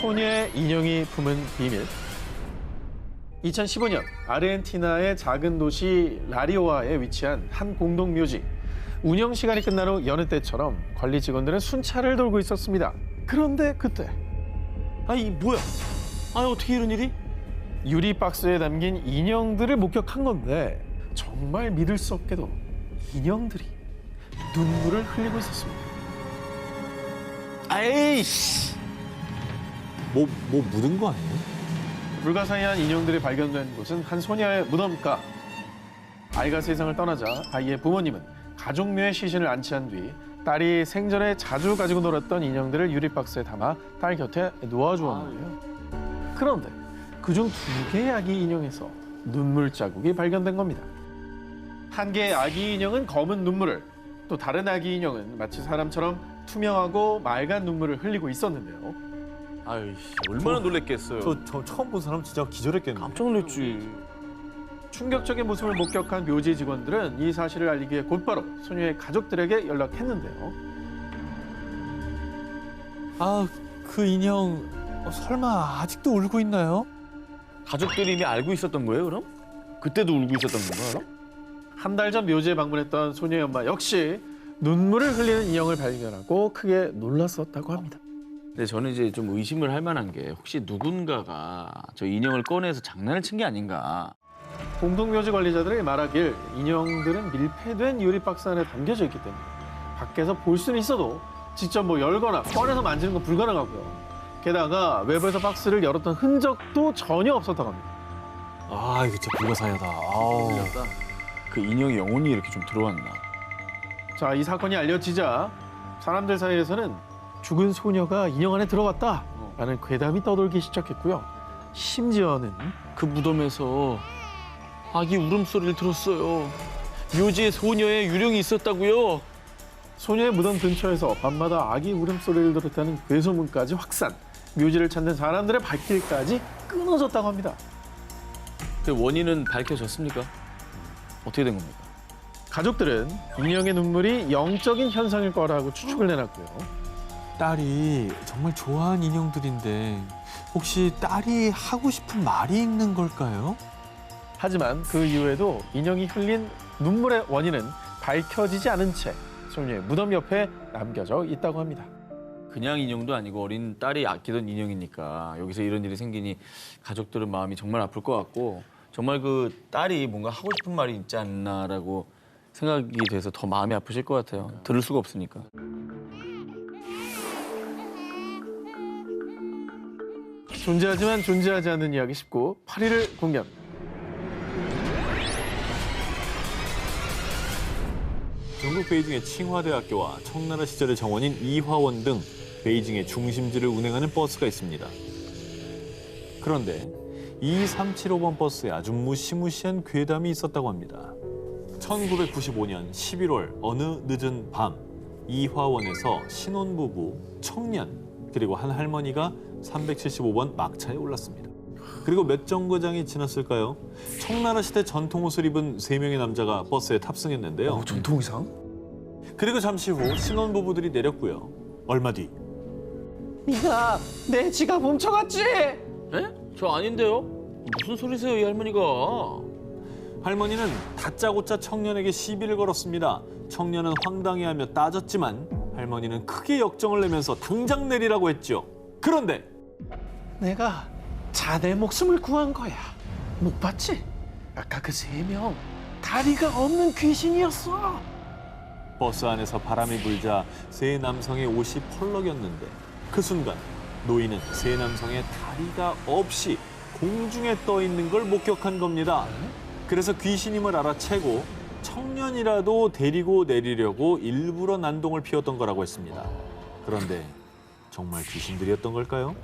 소녀의 인형이 품은 비밀. 2015년 아르헨티나의 작은 도시 라리오아에 위치한 한 공동묘지. 운영 시간이 끝난 후 여느 때처럼 관리 직원들은 순찰을 돌고 있었습니다. 그런데 그때 아니 뭐야? 아니 어떻게 이런 일이? 유리 박스에 담긴 인형들을 목격한 건데 정말 믿을 수 없게도 인형들이 눈물을 흘리고 있었습니다. 아이씨. 뭐 묻은 거 아니에요? 불가사의한 인형들이 발견된 곳은 한 소녀의 무덤가. 아이가 세상을 떠나자 아이의 부모님은 가족묘에 시신을 안치한 뒤 딸이 생전에 자주 가지고 놀았던 인형들을 유리박스에 담아 딸 곁에 놓아주었는데요. 그런데 그중 2개의 아기 인형에서 눈물 자국이 발견된 겁니다. 한 개의 아기 인형은 검은 눈물을, 또 다른 아기 인형은 마치 사람처럼 투명하고 맑은 눈물을 흘리고 있었는데요. 아이씨 얼마나 놀랬겠어요. 저 처음 본 사람 진짜 기절했겠네. 깜짝 놀랐지. 충격적인 모습을 목격한 묘지 직원들은 이 사실을 알리기 위해 곧바로 소녀의 가족들에게 연락했는데요. 아, 그 인형 설마 아직도 울고 있나요? 가족들이 이미 알고 있었던 거예요 그럼? 그때도 울고 있었던 건가 그럼? 한 달 전 묘지에 방문했던 소녀의 엄마 역시 눈물을 흘리는 인형을 발견하고 크게 놀랐었다고 합니다. 근데 저는 이제 좀 의심을 할 만한 게 혹시 누군가가 저 인형을 꺼내서 장난을 친 게 아닌가. 공동묘지 관리자들이 말하길 인형들은 밀폐된 유리박스 안에 담겨져 있기 때문에 밖에서 볼 수는 있어도 직접 열거나 꺼내서 만지는 건 불가능하고요. 게다가 외부에서 박스를 열었던 흔적도 전혀 없었다고 합니다. 아, 이거 진짜 불가사의하다. 아우. 그 인형이 영혼이 이렇게 좀 들어왔나. 자, 이 사건이 알려지자 사람들 사이에서는 죽은 소녀가 인형 안에 들어갔다라는 괴담이 떠돌기 시작했고요. 심지어는 그 무덤에서 아기 울음소리를 들었어요. 묘지에 소녀의 유령이 있었다고요. 소녀의 무덤 근처에서 밤마다 아기 울음소리를 들었다는 괴소문까지 확산. 묘지를 찾는 사람들의 발길까지 끊어졌다고 합니다. 그 원인은 밝혀졌습니까? 어떻게 된 겁니까? 가족들은 인형의 눈물이 영적인 현상일 거라고 추측을 내놨고요. 딸이 정말 좋아하는 인형들인데 혹시 딸이 하고 싶은 말이 있는 걸까요? 하지만 그 이후에도 인형이 흘린 눈물의 원인은 밝혀지지 않은 채 소녀의 무덤 옆에 남겨져 있다고 합니다. 그냥 인형도 아니고 어린 딸이 아끼던 인형이니까 여기서 이런 일이 생기니 가족들은 마음이 정말 아플 것 같고 정말 그 딸이 뭔가 하고 싶은 말이 있지 않나라고 생각이 돼서 더 마음이 아프실 것 같아요. 들을 수가 없으니까. 존재하지만 존재하지 않는 이야기 19, 8위를 공개합니다. 중국 베이징의 칭화대학교와 청나라 시절의 정원인 이화원 등 베이징의 중심지를 운행하는 버스가 있습니다. 그런데 2375번 버스에 아주 무시무시한 괴담이 있었다고 합니다. 1995년 11월 어느 늦은 밤 이화원에서 신혼부부, 청년, 그리고 한 할머니가 375번 막차에 올랐습니다. 그리고 몇 정거장이 지났을까요? 청나라 시대 전통 옷을 입은 3명의 남자가 버스에 탑승했는데요. 전통 의상? 그리고 잠시 후 신혼부부들이 내렸고요. 얼마 뒤 네가 내 지갑 훔쳐갔지? 에? 저 아닌데요? 무슨 소리세요, 이 할머니가? 할머니는 다짜고짜 청년에게 시비를 걸었습니다. 청년은 황당해하며 따졌지만 할머니는 크게 역정을 내면서 당장 내리라고 했죠. 그런데 내가 자네 목숨을 구한 거야. 못 봤지? 아까 그 3명 다리가 없는 귀신이었어. 버스 안에서 바람이 불자 3 남성의 옷이 펄럭였는데 그 순간 노인은 3 남성의 다리가 없이 공중에 떠 있는 걸 목격한 겁니다. 그래서 귀신임을 알아채고 청년이라도 데리고 내리려고 일부러 난동을 피웠던 거라고 했습니다. 그런데 정말 귀신들이었던 걸까요?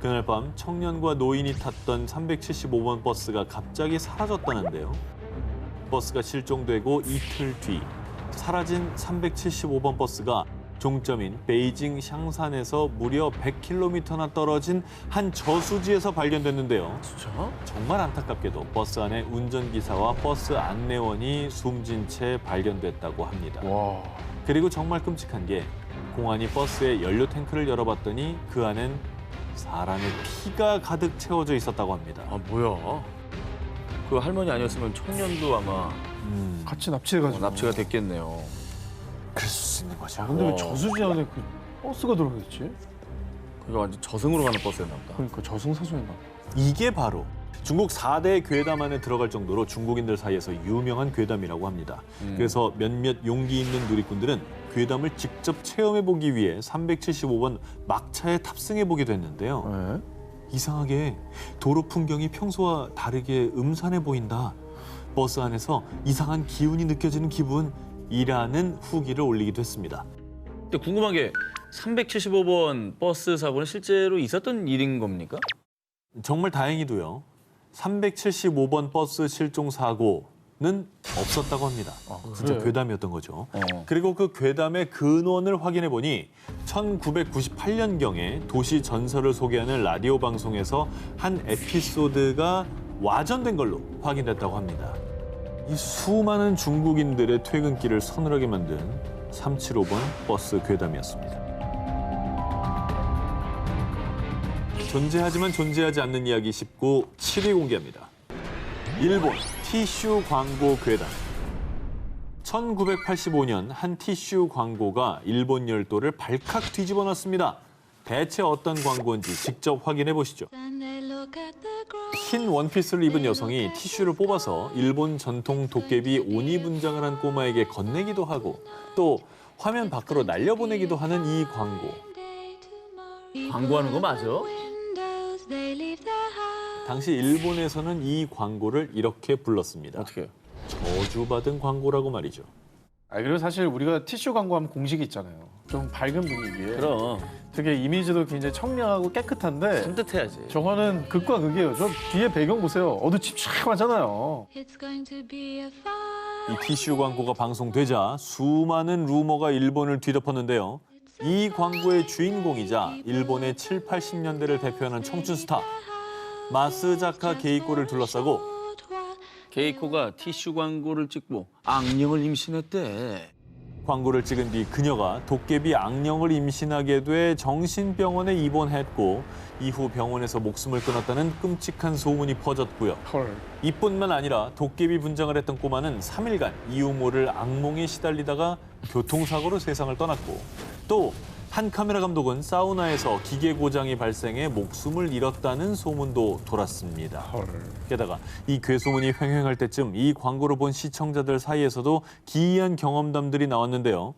그날 밤 청년과 노인이 탔던 375번 버스가 갑자기 사라졌다는데요. 버스가 실종되고 이틀 뒤 사라진 375번 버스가 종점인 베이징 샹산에서 무려 100km나 떨어진 한 저수지에서 발견됐는데요. 진짜? 정말 안타깝게도 버스 안에 운전기사와 버스 안내원이 숨진 채 발견됐다고 합니다. 와. 그리고 정말 끔찍한 게 공안이 버스의 연료 탱크를 열어봤더니 그 안엔 사람의 피가 가득 채워져 있었다고 합니다. 아 뭐야? 그 할머니 아니었으면 청년도 아마 같이 납치해가지고. 납치가 됐겠네요. 그럴 수 있는 거죠. 근데 왜 저수지 안에 그 버스가 들어가겠지? 그게 완전 저승으로 가는 버스였나 보다. 그러니까 저승사자였나? 이게 바로 중국 4대 괴담 안에 들어갈 정도로 중국인들 사이에서 유명한 괴담이라고 합니다. 그래서 몇몇 용기 있는 누리꾼들은 괴담을 직접 체험해보기 위해 375번 막차에 탑승해보기도 했는데요. 네. 이상하게 도로 풍경이 평소와 다르게 음산해 보인다. 버스 안에서 이상한 기운이 느껴지는 기분이라는 후기를 올리기도 했습니다. 근데 궁금한 게 375번 버스 사고는 실제로 있었던 일인 겁니까? 정말 다행히도요. 375번 버스 실종 사고는 없었다고 합니다. 진짜 그래요? 괴담이었던 거죠. 그리고 그 괴담의 근원을 확인해 보니 1998년경에 도시 전설을 소개하는 라디오 방송에서 한 에피소드가 와전된 걸로 확인됐다고 합니다. 이 수많은 중국인들의 퇴근길을 서늘하게 만든 375번 버스 괴담이었습니다. 존재하지만 존재하지 않는 이야기 19 7위 공개합니다. 일본 티슈 광고 괴담. 1985년 한 티슈 광고가 일본 열도를 발칵 뒤집어 놨습니다. 대체 어떤 광고인지 직접 확인해 보시죠. 흰 원피스를 입은 여성이 티슈를 뽑아서 일본 전통 도깨비 오니 분장을 한 꼬마에게 건네기도 하고 또 화면 밖으로 날려보내기도 하는 이 광고. 광고하는 거 맞아? 당시 일본에서는 이 광고를 이렇게 불렀습니다. 어떻게 해요? 저주받은 광고라고 말이죠. 아 그리고 사실 우리가 티슈 광고하면 공식이 있잖아요. 좀 밝은 분위기에. 그럼 되게 이미지도 굉장히 청량하고 깨끗한데 산뜻해야지. 저거는 극과 극이에요. 저 뒤에 배경 보세요. 어두침침하잖아요. 이 티슈 광고가 방송되자 수많은 루머가 일본을 뒤덮었는데요. 이 광고의 주인공이자 일본의 7, 80년대를 대표하는 청춘 스타 마스자카 게이코를 둘러싸고 게이코가 티슈 광고를 찍고 악령을 임신했대. 광고를 찍은 뒤 그녀가 도깨비 악령을 임신하게 돼 정신병원에 입원했고 이후 병원에서 목숨을 끊었다는 끔찍한 소문이 퍼졌고요. 헐. 이뿐만 아니라 도깨비 분장을 했던 꼬마는 3일간 이유 모를 악몽에 시달리다가 교통사고로 세상을 떠났고 또 한 카메라 감독은 사우나에서 기계 고장이 발생해 목숨을 잃었다는 소문도 돌았습니다. 헐. 게다가 이 괴소문이 횡행할 때쯤 이 광고를 본 시청자들 사이에서도 기이한 경험담들이 나왔는데요.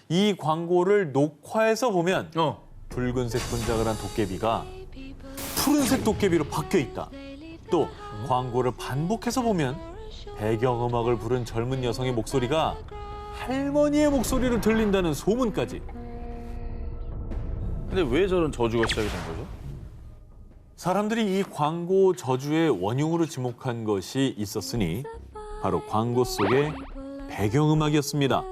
이 광고를 녹화해서 보면 붉은색 분장을 한 도깨비가 푸른색 도깨비로 바뀌어 있다. 또 광고를 반복해서 보면 배경음악을 부른 젊은 여성의 목소리가 할머니의 목소리로 들린다는 소문까지. 근데 왜 저런 저주가 시작이 된 거죠? 사람들이 이 광고 저주의 원흉으로 지목한 것이 있었으니 바로 광고 속의 배경음악이었습니다.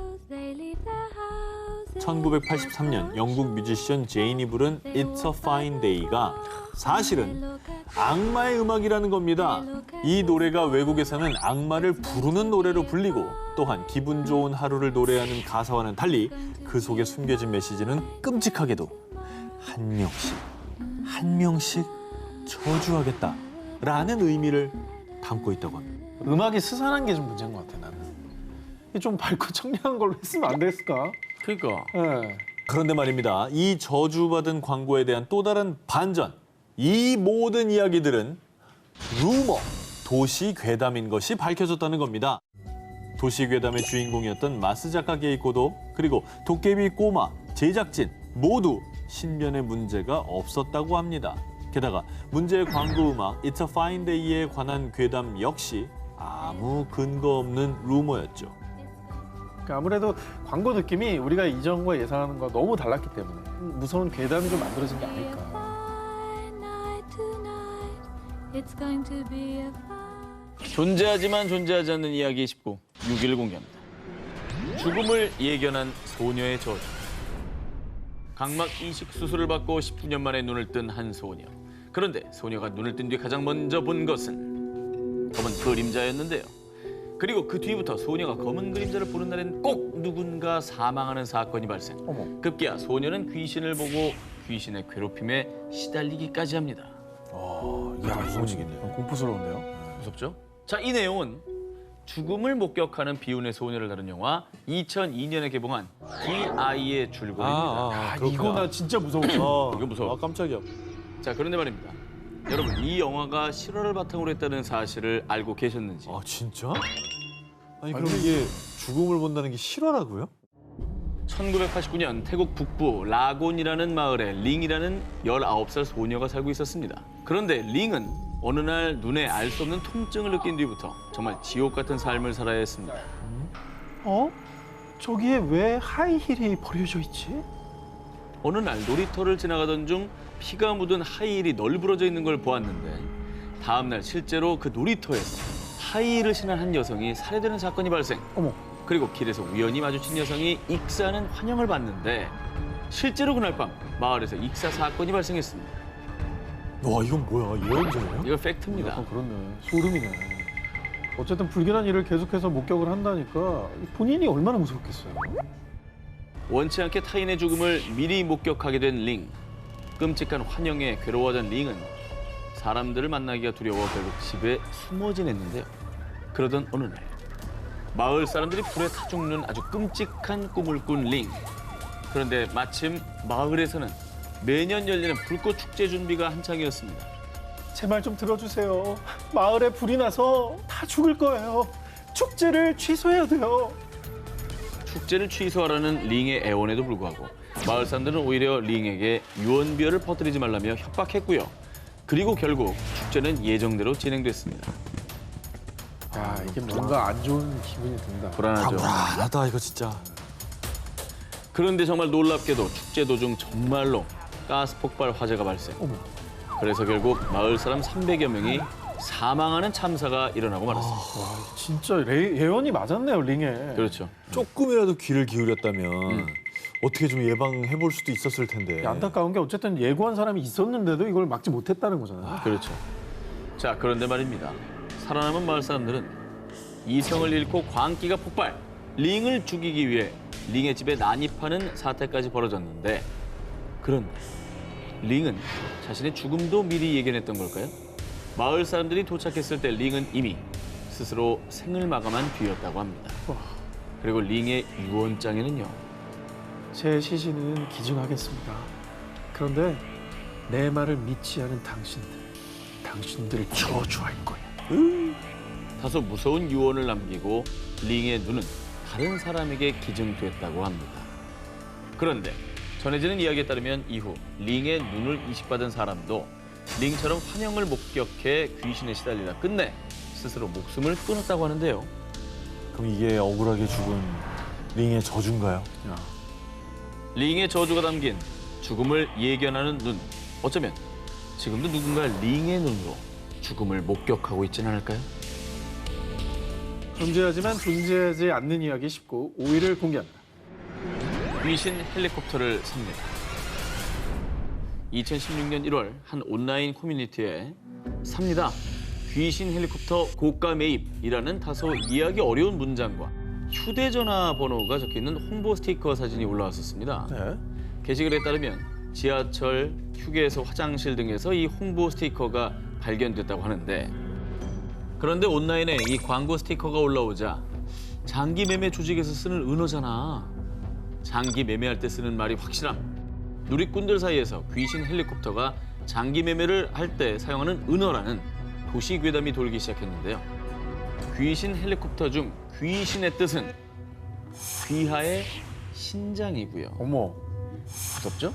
1983년 영국 뮤지션 제인이 부른 It's a Fine Day가 사실은 악마의 음악이라는 겁니다. 이 노래가 외국에서는 악마를 부르는 노래로 불리고 또한 기분 좋은 하루를 노래하는 가사와는 달리 그 속에 숨겨진 메시지는 끔찍하게도 한 명씩 저주하겠다라는 의미를 담고 있다고 합니다. 음악이 스산한 게 좀 문제인 것 같아 나는. 좀 밝고 청량한 걸로 했으면 안 됐을까? 그러니까 네. 그런데 말입니다. 이 저주받은 광고에 대한 또 다른 반전. 이 모든 이야기들은 루머, 도시 괴담인 것이 밝혀졌다는 겁니다. 도시 괴담의 주인공이었던 마스자카 게이코도 그리고 도깨비 꼬마, 제작진 모두 신변의 문제가 없었다고 합니다. 게다가 문제의 광고 음악 It's a Fine Day에 관한 괴담 역시 아무 근거 없는 루머였죠. 그러니까 아무래도 광고 느낌이 우리가 이전과 예상하는 거 너무 달랐기 때문에 무서운 괴담이 좀 만들어진 게 아닐까. 존재하지만 존재하지 않는 이야기 19 6일 공개합니다. 죽음을 예견한 소녀의 저주. 각막 이식 수술을 받고 10년 만에 눈을 뜬 한 소녀. 그런데 소녀가 눈을 뜬 뒤 가장 먼저 본 것은 검은 그림자였는데요. 그리고 그 뒤부터 소녀가 검은 그림자를 보는 날엔 꼭 누군가 사망하는 사건이 발생. 어머. 급기야 소녀는 귀신을 보고 귀신의 괴롭힘에 시달리기까지 합니다. 이게 좀 무서워지겠네요. 공포스러운데요. 무섭죠? 자, 이 내용은 죽음을 목격하는 비운의 소녀를 다룬 영화 2002년에 개봉한 DI의 줄거리입니다. 이거 나 진짜 무서웠어. 이거 무서워. 깜짝이야. 자, 그런데 말입니다. 여러분, 이 영화가 실화를 바탕으로 했다는 사실을 알고 계셨는지. 아 진짜? 아니 그럼 이게 죽음을 본다는 게 실화라고요? 1989년 태국 북부 라곤이라는 마을에 링이라는 19살 소녀가 살고 있었습니다. 그런데 링은 어느 날 눈에 알 수 없는 통증을 느낀 뒤부터 정말 지옥 같은 삶을 살아야 했습니다. 어? 저기에 왜 하이힐이 버려져 있지? 어느 날 놀이터를 지나가던 중 피가 묻은 하이힐이 널브러져 있는 걸 보았는데 다음 날 실제로 그 놀이터에서 하이힐을 신은 한 여성이 살해되는 사건이 발생. 어머. 그리고 길에서 우연히 마주친 여성이 익사하는 환영을 받는데 실제로 그날 밤 마을에서 익사 사건이 발생했습니다. 와 이건 뭐야? 예언자예요? 이거 팩트입니다. 그렇네. 소름이네. 어쨌든 불길한 일을 계속해서 목격을 한다니까 본인이 얼마나 무섭겠어요. 원치 않게 타인의 죽음을 미리 목격하게 된 링. 끔찍한 환영에 괴로워진 링은 사람들을 만나기가 두려워 결국 집에 숨어 지냈는데요. 그러던 어느 날 마을 사람들이 불에 타 죽는 아주 끔찍한 꿈을 꾼 링. 그런데 마침 마을에서는 매년 열리는 불꽃 축제 준비가 한창이었습니다. 제 말 좀 들어주세요. 마을에 불이 나서 다 죽을 거예요. 축제를 취소해야 돼요. 축제를 취소하라는 링의 애원에도 불구하고 마을 사람들은 오히려 링에게 유언비어를 퍼뜨리지 말라며 협박했고요. 그리고 결국 축제는 예정대로 진행됐습니다. 야, 이게 뭔가 안 좋은 기분이 든다. 불안하죠. 불안하다 이거 진짜. 그런데 정말 놀랍게도 축제 도중 정말로 가스 폭발 화재가 발생. 어머. 그래서 결국 마을 사람 300여 명이 사망하는 참사가 일어나고 말았습니다. 와, 진짜 예언이 맞았네요, 링에. 그렇죠. 조금이라도 귀를 기울였다면 어떻게 좀 예방해 볼 수도 있었을 텐데. 안타까운 게 어쨌든 예고한 사람이 있었는데도 이걸 막지 못했다는 거잖아요. 그렇죠. 자, 그런데 말입니다. 살아남은 마을 사람들은 이성을 잃고 광기가 폭발, 링을 죽이기 위해 링의 집에 난입하는 사태까지 벌어졌는데 그런데 링은 자신의 죽음도 미리 예견했던 걸까요? 마을 사람들이 도착했을 때 링은 이미 스스로 생을 마감한 뒤였다고 합니다. 그리고 링의 유언장에는요. 제 시신은 기증하겠습니다. 그런데 내 말을 믿지 않은 당신들을 저주할 거야. 다소 무서운 유언을 남기고 링의 눈은 다른 사람에게 기증됐다고 합니다. 그런데 전해지는 이야기에 따르면 이후 링의 눈을 이식받은 사람도 링처럼 환영을 목격해 귀신에 시달리다 끝내 스스로 목숨을 끊었다고 하는데요. 그럼 이게 억울하게 죽은 링의 저주인가요? 링의 저주가 담긴 죽음을 예견하는 눈. 어쩌면 지금도 누군가 링의 눈으로 죽음을 목격하고 있지는 않을까요? 존재하지만 존재하지 않는 이야기 19, 5위를 공개합니다. 귀신 헬리콥터를 삽니다. 2016년 1월 한 온라인 커뮤니티에 삽니다. 귀신 헬리콥터 고가 매입이라는 다소 이해하기 어려운 문장과 휴대전화 번호가 적혀있는 홍보 스티커 사진이 올라왔었습니다. 네. 게시글에 따르면 지하철, 휴게소, 화장실 등에서 이 홍보 스티커가 발견됐다고 하는데 그런데 온라인에 이 광고 스티커가 올라오자 장기 매매 조직에서 쓰는 은어잖아. 장기 매매할 때 쓰는 말이 확실함. 누리꾼들 사이에서 귀신 헬리콥터가 장기 매매를 할 때 사용하는 은어라는 도시 괴담이 돌기 시작했는데요. 귀신 헬리콥터 중 귀신의 뜻은 귀하의 신장이고요. 어머. 무섭죠?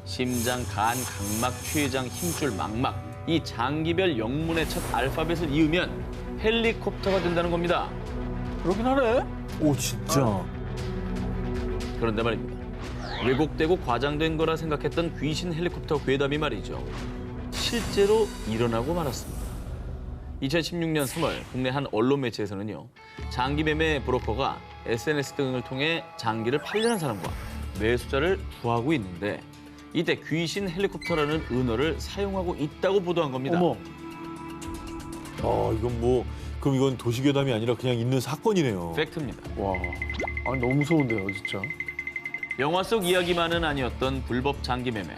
심장, 간, 각막, 췌장, 힘줄, 망막. 이 장기별 영문의 첫 알파벳을 이으면 헬리콥터가 된다는 겁니다. 그러긴 하네. 오 진짜. 그런데 말입니다. 왜곡되고 과장된 거라 생각했던 귀신 헬리콥터 괴담이 말이죠. 실제로 일어나고 말았습니다. 2016년 3월 국내 한 언론 매체에서는요. 장기 매매 브로커가 SNS 등을 통해 장기를 팔려는 사람과 매수자를 구하고 있는데 이때 귀신 헬리콥터라는 은어를 사용하고 있다고 보도한 겁니다. 어머. 이건 뭐 그럼 이건 도시괴담이 아니라 그냥 있는 사건이네요. 팩트입니다. 와. 아니, 너무 무서운데요, 진짜. 영화 속 이야기만은 아니었던 불법 장기 매매.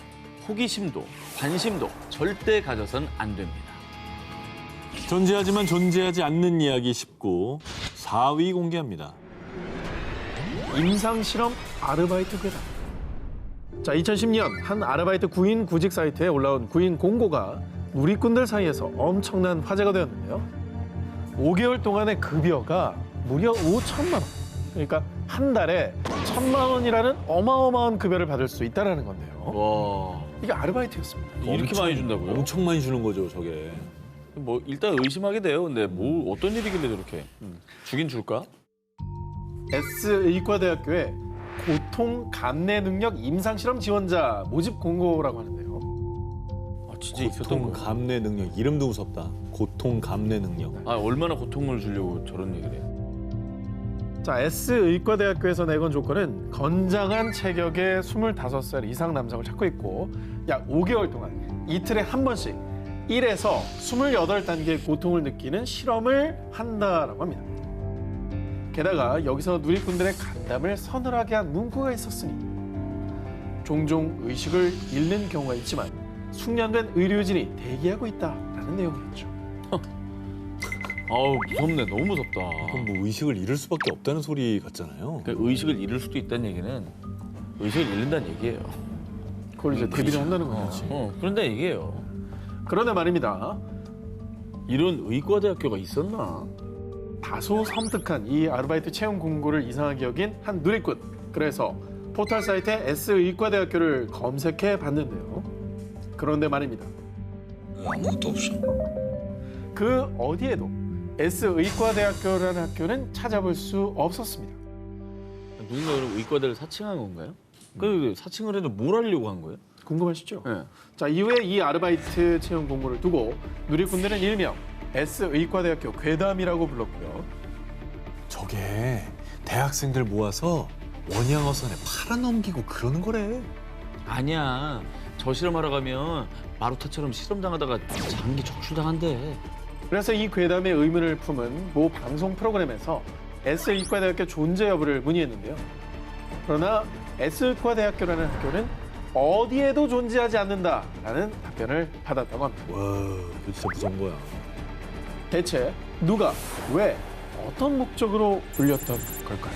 호기심도 관심도 절대 가져선 안 됩니다. 존재하지만 존재하지 않는 이야기 19, 4위 공개합니다. 임상실험 아르바이트 괴담. 자, 2010년 한 아르바이트 구인 구직 사이트에 올라온 구인 공고가 누리꾼들 사이에서 엄청난 화제가 되었는데요. 5개월 동안의 급여가 무려 5천만 원. 그러니까 한 달에 1,000만 원이라는 어마어마한 급여를 받을 수 있다는 건데요. 와, 이게 아르바이트였습니다. 이렇게 많이 준다고요? 엄청 많이 주는 거죠, 저게. 뭐 일단 의심하게 돼요. 근데 뭐 어떤 일이길래 저렇게 주긴 줄까? S의과대학교의 고통 감내 능력 임상실험 지원자 모집 공고라고 하는데요. 아, 진짜 있었던 고통 거. 감내 능력. 이름도 무섭다. 고통 감내 능력. 아, 얼마나 고통을 주려고 저런 얘기를 해. 자, S의과대학교에서 내건 조건은 건장한 체격의 25살 이상 남성을 찾고 있고 약 5개월 동안 이틀에 한 번씩 1에서 28단계의 고통을 느끼는 실험을 한다라고 합니다. 게다가 여기서 누리꾼들의 간담을 서늘하게 한 문구가 있었으니 종종 의식을 잃는 경우가 있지만 숙련된 의료진이 대기하고 있다라는 내용이었죠. 아우, 무섭네. 너무 무섭다. 그럼 뭐 의식을 잃을 수밖에 없다는 소리 같잖아요. 그러니까 의식을 잃을 수도 있다는 얘기는 의식을 잃는다는 얘기예요. 그걸 이제 대비를 한다는 거죠. 그런데 얘기예요. 그런데 말입니다. 이런 의과대학교가 있었나? 다소 섬뜩한 이 아르바이트 채용 공고를 이상하게 여긴 한 누리꾼. 그래서 포털 사이트에 S의과대학교를 검색해 봤는데요. 그런데 말입니다. 아무것도 없어. 그 어디에도 S의과대학교라는 학교는 찾아볼 수 없었습니다. 누군가 그럼 의과대를 사칭한 건가요? 그 사칭을 해도 뭘 하려고 한 거예요? 궁금하시죠? 네. 자, 이후에 이 아르바이트 채용 공고를 두고 누리꾼들은 일명 S의과대학교 괴담이라고 불렀고요. 저게 대학생들 모아서 원양어선에 팔아넘기고 그러는 거래. 아니야. 저 실험하러 가면 마루타처럼 실험당하다가 장기 적출당한대. 그래서 이 괴담의 의문을 품은 모 방송 프로그램에서 S의과대학교 존재 여부를 문의했는데요. 그러나 S의과대학교라는 학교는 어디에도 존재하지 않는다라는 답변을 받았다고 합니다. 와, 이거 진짜 무서운 거야. 대체 누가, 왜, 어떤 목적으로 불렸던 걸까요?